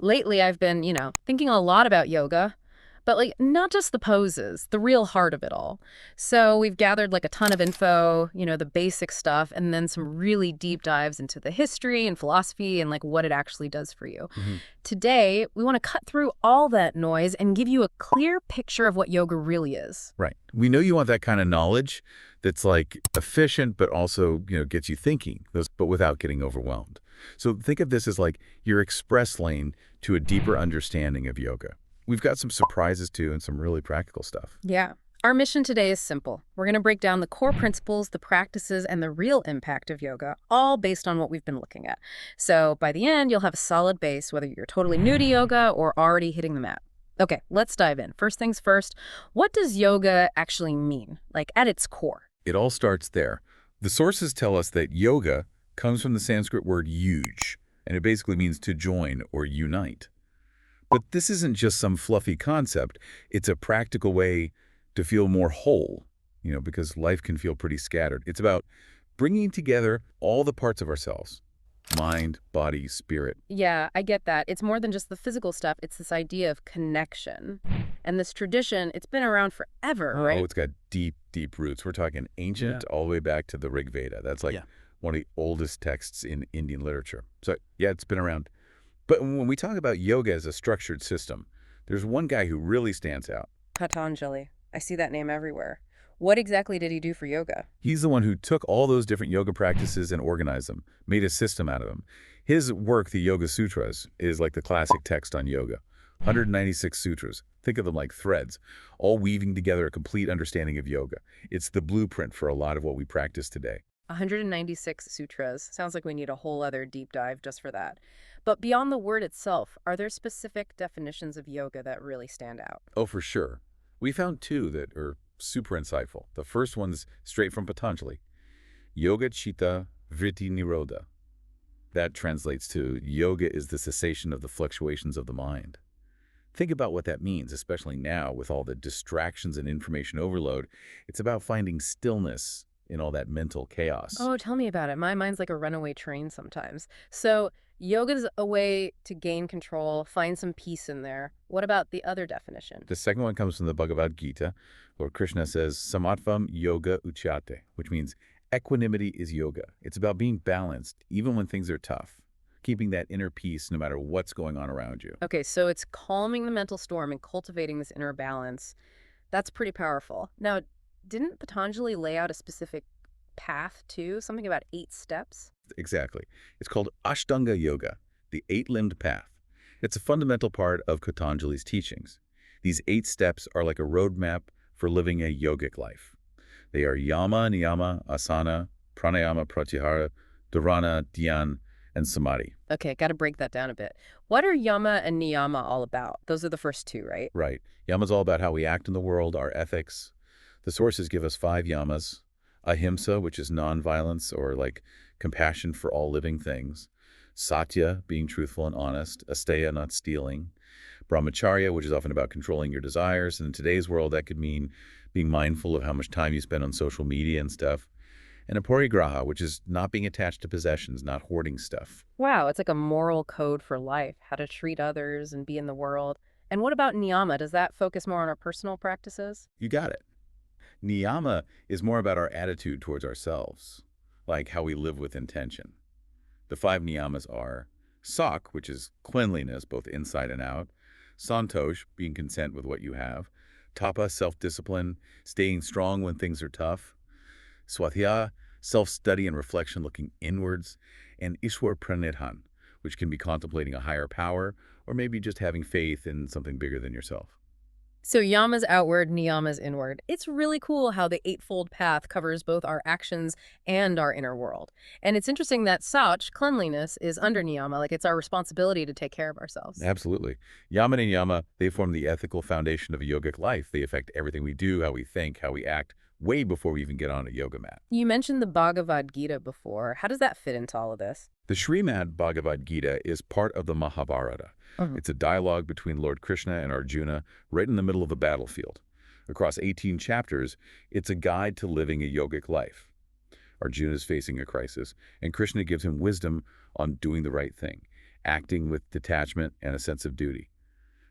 Lately, I've been, thinking a lot about yoga, but like not just the poses, the real heart of it all. So we've gathered like a ton of info, the basic stuff, and then some really deep dives into the history and philosophy and like what it actually does for you. Hmm. Today, we want to cut through all that noise and give you a clear picture of what yoga really is. Right. We know you want that kind of knowledge that's like efficient, but also, gets you thinking, but without getting overwhelmed. So think of this as like your express lane to a deeper understanding of yoga. We've got some surprises too and some really practical stuff. Yeah. Our mission today is simple. We're going to break down the core principles, the practices, and the real impact of yoga, all based on what we've been looking at. So by the end, you'll have a solid base, whether you're totally new to yoga or already hitting the mat. Okay, let's dive in. First things first, what does yoga actually mean, like at its core? It all starts there. The sources tell us that yoga comes from the Sanskrit word yuj, and it basically means to join or unite. But this isn't just some fluffy concept. It's a practical way to feel more whole, because life can feel pretty scattered. It's about bringing together all the parts of ourselves, mind, body, spirit. Yeah, I get that. It's more than just the physical stuff. It's this idea of connection. And this tradition, it's been around forever, Oh, right? it's got deep, deep roots. We're talking ancient all the way back to the Rig Veda. That's like one of the oldest texts in Indian literature. So yeah, it's been around. But when we talk about yoga as a structured system, there's one guy who really stands out. Patanjali. I see that name everywhere. What exactly did he do for yoga? He's the one who took all those different yoga practices and organized them, made a system out of them. His work, the Yoga Sutras, is like the classic text on yoga. 196 sutras. Think of them like threads, all weaving together a complete understanding of yoga. It's the blueprint for a lot of what we practice today. 196 sutras. Sounds like we need a whole other deep dive just for that. But beyond the word itself, are there specific definitions of yoga that really stand out? Oh, for sure. We found two that are super insightful. The first one's straight from Patanjali. Yoga Chitta Vritti Nirodha. That translates to yoga is the cessation of the fluctuations of the mind. Think about what that means, especially now with all the distractions and information overload. It's about finding stillness in all that mental chaos. Oh, tell me about it. My mind's like a runaway train sometimes. So, yoga's a way to gain control, find some peace in there. What about the other definition? The second one comes from the Bhagavad Gita. Lord Krishna says, Samatvam yoga uchyate, which means equanimity is yoga. It's about being balanced, even when things are tough, keeping that inner peace no matter what's going on around you. Okay, so it's calming the mental storm and cultivating this inner balance. That's pretty powerful. Now, didn't Patanjali lay out a specific path too? Something about 8 steps? Exactly. It's called Ashtanga Yoga, the eight-limbed path. It's a fundamental part of Patanjali's teachings. These 8 steps are like a roadmap for living a yogic life. They are yama, niyama, asana, pranayama, pratyahara, dharana, dhyan, and samadhi. Okay, got to break that down a bit. What are yama and niyama all about? Those are the first two, right? Right. Yama's all about how we act in the world, our ethics. The sources give us 5 yamas. Ahimsa, which is nonviolence or like compassion for all living things. Satya, being truthful and honest. Asteya, not stealing. Brahmacharya, which is often about controlling your desires. And in today's world, that could mean being mindful of how much time you spend on social media and stuff. And aparigraha, which is not being attached to possessions, not hoarding stuff. Wow, it's like a moral code for life, how to treat others and be in the world. And what about niyama? Does that focus more on our personal practices? You got it. Niyama is more about our attitude towards ourselves, like how we live with intention. The 5 niyamas are sak, which is cleanliness, both inside and out. Santosh, being content with what you have. Tapa, self-discipline, staying strong when things are tough. Swadhyaya, self-study and reflection looking inwards. And Ishwar Pranidhan, which can be contemplating a higher power or maybe just having faith in something bigger than yourself. So yama's outward, niyama's inward. It's really cool how the eightfold path covers both our actions and our inner world. And it's interesting that sach, cleanliness, is under niyama, like it's our responsibility to take care of ourselves. Absolutely. Yama and Yama, they form the ethical foundation of a yogic life. They affect everything we do, how we think, how we act, way before we even get on a yoga mat. You mentioned the Bhagavad Gita before. How does that fit into all of this? The Srimad Bhagavad Gita is part of the Mahabharata. It's a dialogue between Lord Krishna and Arjuna right in the middle of a battlefield. Across 18 chapters, it's a guide to living a yogic life. Arjuna is facing a crisis, and Krishna gives him wisdom on doing the right thing. acting with detachment and a sense of duty.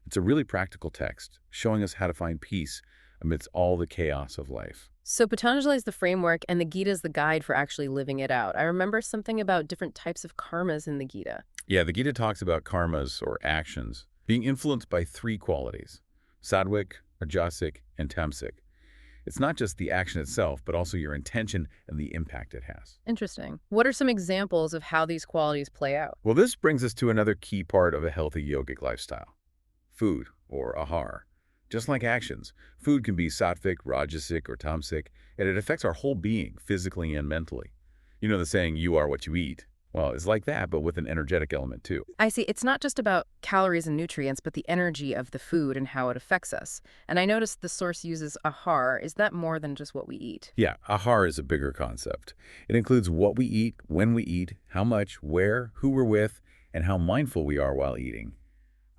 It's a really practical text, showing us how to find peace amidst all the chaos of life. So Patanjali is the framework and the Gita is the guide for actually living it out. I remember something about different types of karmas in the Gita. Yeah, the Gita talks about karmas, or actions, being influenced by three qualities: sattvic, rajasic, and tamasic. It's not just the action itself, but also your intention and the impact it has. Interesting. What are some examples of how these qualities play out? Well, this brings us to another key part of a healthy yogic lifestyle: food, or ahar. Just like actions, food can be sattvic, rajasic, or tamasic, and it affects our whole being, physically and mentally. You know the saying, you are what you eat? Well, it's like that, but with an energetic element too. I see. It's not just about calories and nutrients, but the energy of the food and how it affects us. And I noticed the source uses ahar. Is that more than just what we eat? Yeah, ahar is a bigger concept. It includes what we eat, when we eat, how much, where, who we're with, and how mindful we are while eating.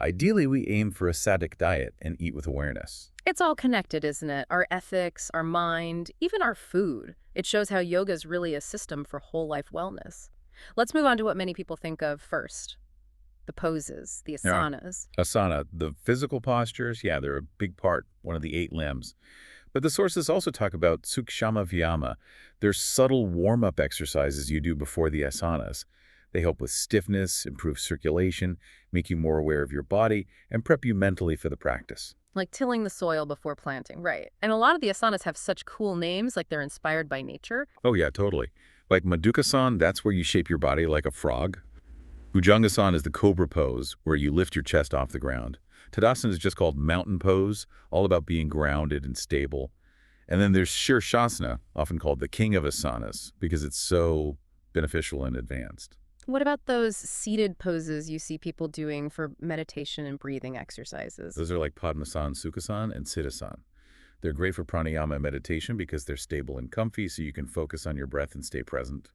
Ideally, we aim for a sattvic diet and eat with awareness. It's all connected, isn't it? Our ethics, our mind, even our food. It shows how yoga is really a system for whole life wellness. Let's move on to what many people think of first, the poses, the Yeah. asanas. Asana, the physical postures, yeah, they're a big part, one of the 8 limbs. But the sources also talk about sukshama vyama. They're subtle warm-up exercises you do before the asanas. They help with stiffness, improve circulation, make you more aware of your body, and prep you mentally for the practice. Like tilling the soil before planting, right. And a lot of the asanas have such cool names, like they're inspired by nature. Oh yeah, totally. Like Madukasan, that's where you shape your body like a frog. Bhujangasan is the cobra pose, where you lift your chest off the ground. Tadasana is just called mountain pose, all about being grounded and stable. And then there's Shirshasana, often called the king of asanas, because it's so beneficial and advanced. What about those seated poses you see people doing for meditation and breathing exercises? Those are like Padmasana, Sukhasan, and Siddhasan. They're great for pranayama and meditation because they're stable and comfy, so you can focus on your breath and stay present.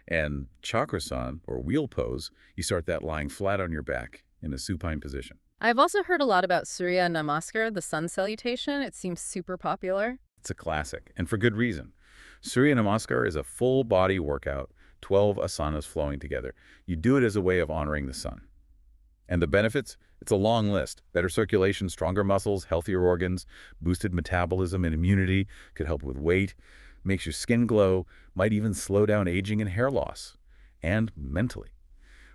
And Chakrasan, or wheel pose, you start that lying flat on your back in a supine position. I've also heard a lot about Surya Namaskar, the sun salutation. It seems super popular. It's a classic, and for good reason. Surya Namaskar is a full-body workout, 12 asanas flowing together. You do it as a way of honoring the sun. And the benefits? It's a long list. Better circulation, stronger muscles, healthier organs, boosted metabolism and immunity, could help with weight, makes your skin glow, might even slow down aging and hair loss. And mentally.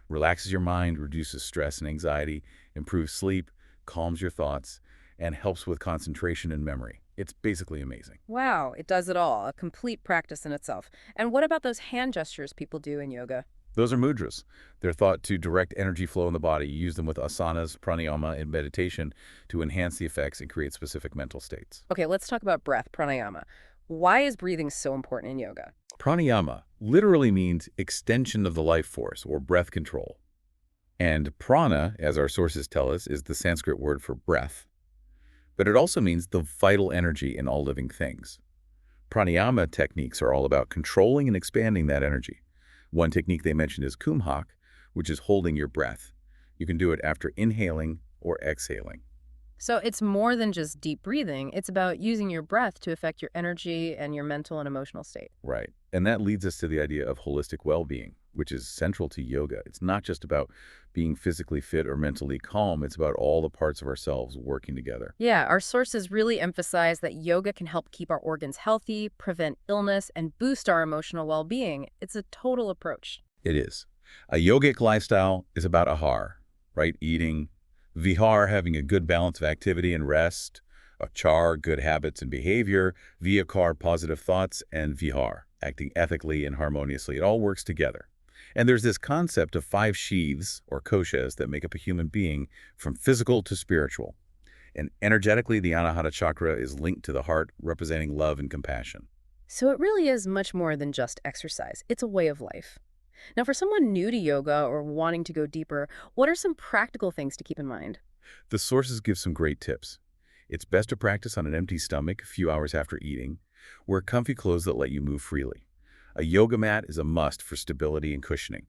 Relaxes your mind, reduces stress and anxiety, improves sleep, calms your thoughts, and helps with concentration and memory. It's basically amazing. Wow, it does it all, a complete practice in itself. And what about those hand gestures people do in yoga? Those are mudras. They're thought to direct energy flow in the body. You use them with asanas, pranayama, and meditation to enhance the effects and create specific mental states. Okay, let's talk about breath, pranayama. Why is breathing so important in yoga? Pranayama literally means extension of the life force, or breath control. And prana, as our sources tell us, is the Sanskrit word for breath. But it also means the vital energy in all living things. Pranayama techniques are all about controlling and expanding that energy. One technique they mentioned is kumhak, which is holding your breath. You can do it after inhaling or exhaling. So it's more than just deep breathing. It's about using your breath to affect your energy and your mental and emotional state. Right. And that leads us to the idea of holistic well-being, which is central to yoga. It's not just about being physically fit or mentally calm. It's about all the parts of ourselves working together. Yeah, our sources really emphasize that yoga can help keep our organs healthy, prevent illness, and boost our emotional well-being. It's a total approach. It is. A yogic lifestyle is about ahar, right? Eating. Vihar, having a good balance of activity and rest. Achar, good habits and behavior. Vyakar, positive thoughts. And vihar, acting ethically and harmoniously. It all works together. And there's this concept of 5 sheaths, or koshas, that make up a human being, from physical to spiritual. And energetically, the Anahata chakra is linked to the heart, representing love and compassion. So it really is much more than just exercise. It's a way of life. Now, for someone new to yoga or wanting to go deeper, what are some practical things to keep in mind? The sources give some great tips. It's best to practice on an empty stomach a few hours after eating. Wear comfy clothes that let you move freely. A yoga mat is a must for stability and cushioning.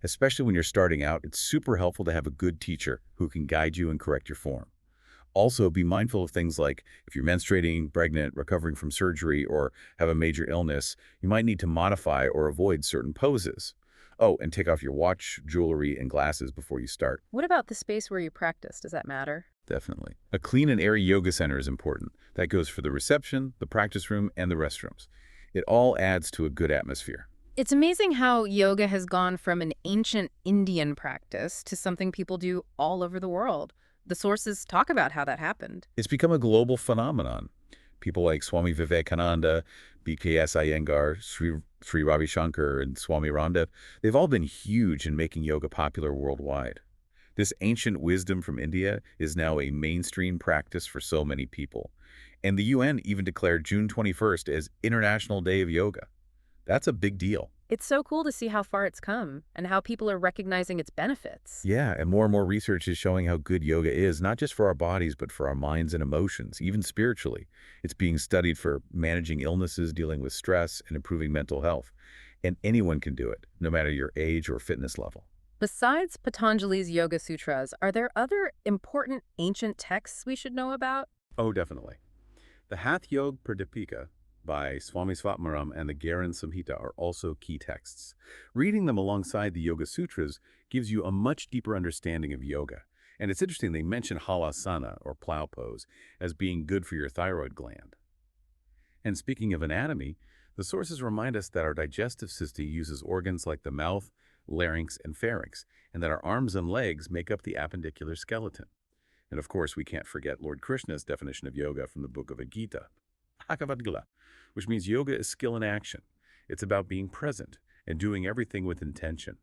Especially when you're starting out, it's super helpful to have a good teacher who can guide you and correct your form. Also, be mindful of things like if you're menstruating, pregnant, recovering from surgery, or have a major illness, you might need to modify or avoid certain poses. Oh, and take off your watch, jewelry, and glasses before you start. What about the space where you practice? Does that matter? Definitely. A clean and airy yoga center is important. That goes for the reception, the practice room, and the restrooms. It all adds to a good atmosphere. It's amazing how yoga has gone from an ancient Indian practice to something people do all over the world. The sources talk about how that happened. It's become a global phenomenon. People like Swami Vivekananda, BKS Iyengar, Sri Ravi Shankar, and Swami Ramdev, they've all been huge in making yoga popular worldwide. This ancient wisdom from India is now a mainstream practice for so many people. And the UN even declared June 21st as International Day of Yoga. That's a big deal. It's so cool to see how far it's come and how people are recognizing its benefits. Yeah, and more research is showing how good yoga is, not just for our bodies, but for our minds and emotions, even spiritually. It's being studied for managing illnesses, dealing with stress, and improving mental health. And anyone can do it, no matter your age or fitness level. Besides Patanjali's Yoga Sutras, are there other important ancient texts we should know about? Oh, definitely. The Hatha Yoga Pradipika by Swami Svatmaram and the Garan Samhita are also key texts. Reading them alongside the Yoga Sutras gives you a much deeper understanding of yoga. And it's interesting, they mention halasana, or plow pose, as being good for your thyroid gland. And speaking of anatomy, the sources remind us that our digestive system uses organs like the mouth, larynx, and pharynx, and that our arms and legs make up the appendicular skeleton. And of course, we can't forget Lord Krishna's definition of yoga from the book of Gita, Bhagavad Gita, which means yoga is skill in action. It's about being present and doing everything with intention.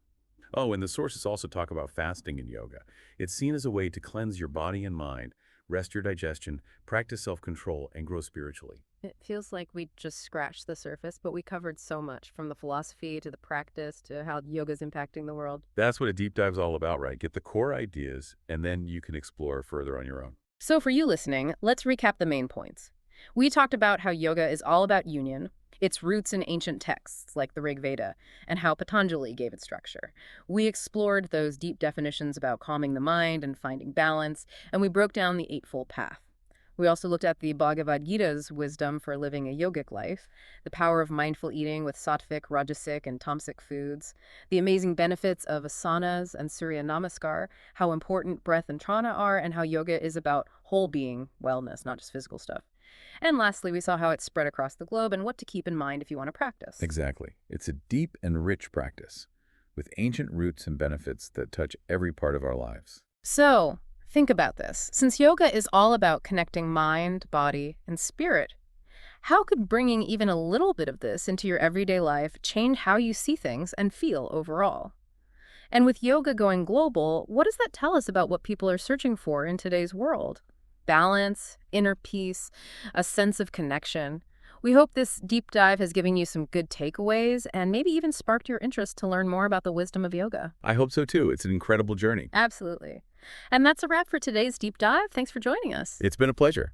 Oh, and the sources also talk about fasting in yoga. It's seen as a way to cleanse your body and mind, rest your digestion, practice self-control, and grow spiritually. It feels like we just scratched the surface, but we covered so much, from the philosophy to the practice to how yoga's impacting the world. That's what a deep dive's all about, right? Get the core ideas, and then you can explore further on your own. So for you listening, let's recap the main points. We talked about how yoga is all about union, its roots in ancient texts like the Rig Veda, and how Patanjali gave it structure. We explored those deep definitions about calming the mind and finding balance, and we broke down the Eightfold Path. We also looked at the Bhagavad Gita's wisdom for living a yogic life, the power of mindful eating with sattvic, rajasic, and tamasic foods, the amazing benefits of asanas and Surya Namaskar, how important breath and prana are, and how yoga is about whole being wellness, not just physical stuff. And lastly, we saw how it's spread across the globe and what to keep in mind if you want to practice. Exactly. It's a deep and rich practice with ancient roots and benefits that touch every part of our lives. So, think about this. Since yoga is all about connecting mind, body, and spirit, how could bringing even a little bit of this into your everyday life change how you see things and feel overall? And with yoga going global, what does that tell us about what people are searching for in today's world? Balance, inner peace, a sense of connection. We hope this deep dive has given you some good takeaways and maybe even sparked your interest to learn more about the wisdom of yoga. I hope so too. It's an incredible journey. Absolutely. And that's a wrap for today's deep dive. Thanks for joining us. It's been a pleasure.